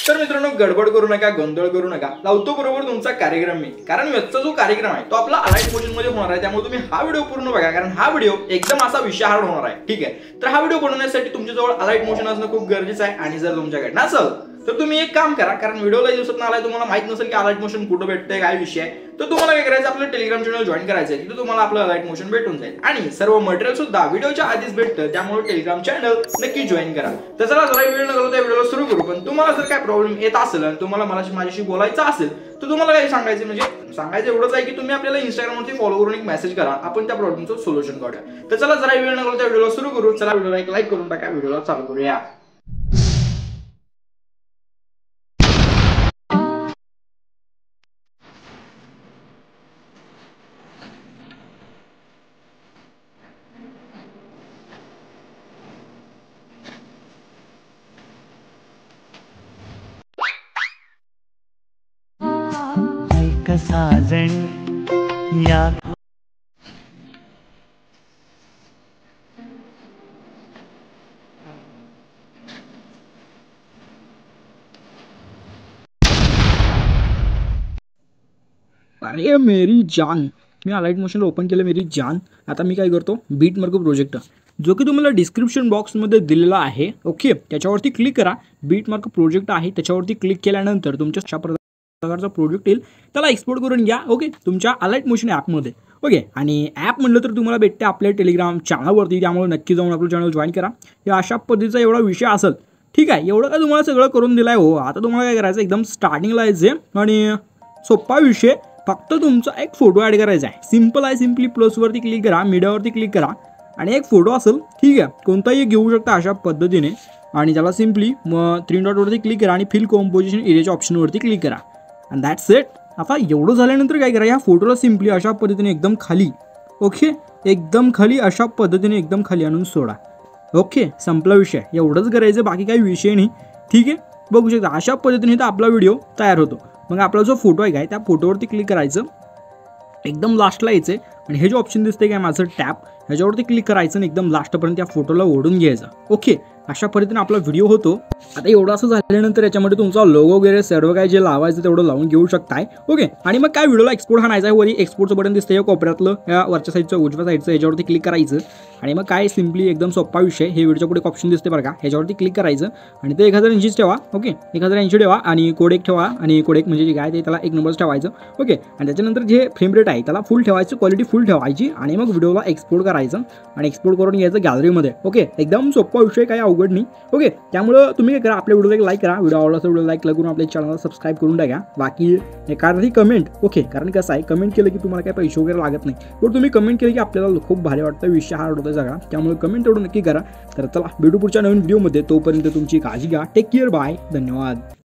तर मित्रांनो गडबड करू नका, गोंधळ करू नका, लावतो बरोबर तुमचा कार्यक्रम मी। कारण आजचा जो कार्यक्रम आहे तो आपला अलाइट मोशन मध्ये होणार आहे, त्यामुळे तुम्ही हा व्हिडिओ पूर्ण बघा, कारण हा व्हिडिओ एकदम असा विषाहार्ड होणार आहे। ठीक आहे, तर हा व्हिडिओ बनवण्यासाठी तुमच्याजवळ अलाइट मोशन असणं खूप गरजेचं आहे, आणि जर तुमच्याकडे नसेल तर तुम्ही एक काम करा, कारण व्हिडिओला दिवसात आलाय तुम्हाला माहित नसेल की अलाइट मोशन कुठे भेटते, काय विषय आहे, तर तुम्हाला काय करायचं, आपलं टेलिग्राम चॅनल जॉइन करायचं आहे, तिथे तुम्हाला आपलं अलाइट मोशन भेटून जाईल, आणि सर्व मटेरियल सुद्धा व्हिडिओच्या आधीच भेटतं, त्यामुळे टेलिग्राम चॅनल नक्की जॉइन करा। तर चला जरा वेळ न घालवता व्हिडिओला सुरू करू। पण तुम्हाला जर काय प्रॉब्लेम येत असेल आणि तुम्हाला माझ्याशी बोलायचं असेल तर तुम्हाला काय सांगायचं, म्हणजे सांगायचं एवढंच आहे की तुम्ही आपल्याला इंस्टाग्रामवरती फॉलो करून एक मेसेज करा, आपण त्या प्रॉब्लेमचं सोल्युशन काढूया। तर चला जरा वेळ न घालवता व्हिडिओला सुरू करू। चला व्हिडिओला एक लाईक करून टाका, व्हिडिओला चालू करूया। साजन या अरे मेरी जान, मी अलाइट मोशन ओपन केलं मेरी जान। आता मी काय करतो, बीट मार्को प्रोजेक्ट जो की तुम्हाला डिस्क्रिप्शन बॉक्समध्ये दिलेला आहे, ओके, त्याच्यावरती क्लिक करा। बीट मार्को प्रोजेक्ट आहे, त्याच्यावरती क्लिक केल्यानंतर तुमच्या अशा प्रकारचा प्रोजेक्ट येईल, त्याला एक्सपोर्ट करून घ्या, ओके, तुमच्या अलाइट मोशन ॲपमध्ये, ओके। आणि ॲप म्हटलं तर तुम्हाला भेटते आपल्या टेलिग्राम चॅनलवरती, त्यामुळे नक्की जाऊन आपलं चॅनल जॉईन करा। हे अशा पद्धतीचा एवढा विषय असेल, ठीक आहे, एवढं काय तुम्हाला सगळं करून दिलं आहे हो। आता तुम्हाला काय करायचं, एकदम स्टार्टिंगला यायचं आणि सोपा विषय, फक्त तुमचा एक फोटो ॲड करायचा आहे, सिंपल आहे। सिम्पली प्लसवरती क्लिक करा, मीडियावरती क्लिक करा, आणि एक फोटो असेल, ठीक आहे, कोणताही घेऊ शकता अशा पद्धतीने, आणि त्याला सिम्पली मग 3 डॉटवरती क्लिक करा आणि फिल कॉम्पोजिशन एरियाच्या ऑप्शनवरती क्लिक करा, अँड दॅट्स इट। आता एवढं झाल्यानंतर काय करा, या फोटोला सिम्पली अशा पद्धतीने एकदम खाली, ओके, एकदम खाली अशा पद्धतीने एकदम खाली आणून सोडा, ओके, संपला विषय। एवढंच करायचं, बाकी काही विषय नाही, ठीक आहे। बघू शकता अशा पद्धतीने तर आपला व्हिडिओ तयार होतो। मग आपला जो फोटो आहे काय, त्या फोटोवरती क्लिक करायचं, एकदम लास्टला यायचं, आणि हे जे ऑप्शन दिसते काय माझं टॅप, ह्याच्यावरती क्लिक करायचं आणि एकदम लास्टपर्यंत त्या फोटोला ओढून घ्यायचं, ओके। अशा पद्धतीने आपला व्हिडिओ होतो। आता एवढं असं झाल्यानंतर याच्यामध्ये तुमचा लोगो वगैरे सर्व काय जे लावायचं तेवढं लावून घेऊ शकताय, ओके। आणि मग काय व्हिडिओला एक्सपोर्ट हाणायचा आहे, वरी एक्सपोर्टचं बटन दिसतं या कोपऱ्यातलं, या वरच्या साईडचं उजव्या साईडचं, याच्यावरती क्लिक करायचं, आणि मग काय सिम्पली एकदम सोपा विषय, हे व्हिडिओच्या पुढे एक ऑप्शन दिसते बरं का, ह्याच्यावरती क्लिक करायचं, आणि ते 1080 ठेवा, ओके, 1080 ठेवा, आणि कोड 1 ठेवा, आणि कोड 1 म्हणजे जे काय ते त्याला 1 नंबरच ठेवायचं, ओके। आणि त्याच्यानंतर जे फ्रेम रेट आहे त्याला फुल ठेवायचं, क्वालिटी फुल ठेवायची, आणि मग व्हिडिओला एक्सपोर्ट करायचं, आणि एक्सपोर्ट करून घ्यायचं गॅलरीमध्ये, ओके। एकदम सोपा विषय, काही अवघड नाही, ओके। त्यामुळं तुम्ही काय करा, आपल्या व्हिडिओला एक लाईक करा, व्हिडिओ आवडला तर व्हिडिओ लाईक करून आपल्या चॅनलला सबस्क्राईब करून टाका। बाकी एखादी कमेंट, ओके, कारण कसं आहे, कमेंट केलं की तुम्हाला काही पैसे वगैरे लागत नाही, पण तुम्ही कमेंट केलं की आपल्याला खूप भारी वाटतं, विषय हार्ड होतं सगळा, त्यामुळे कमेंट तेवढं नक्की करा। तर चला भेटू पुढच्या नवीन व्हिडिओमध्ये, तोपर्यंत तुमची काळजी घ्या, टेक केअर, बाय, धन्यवाद।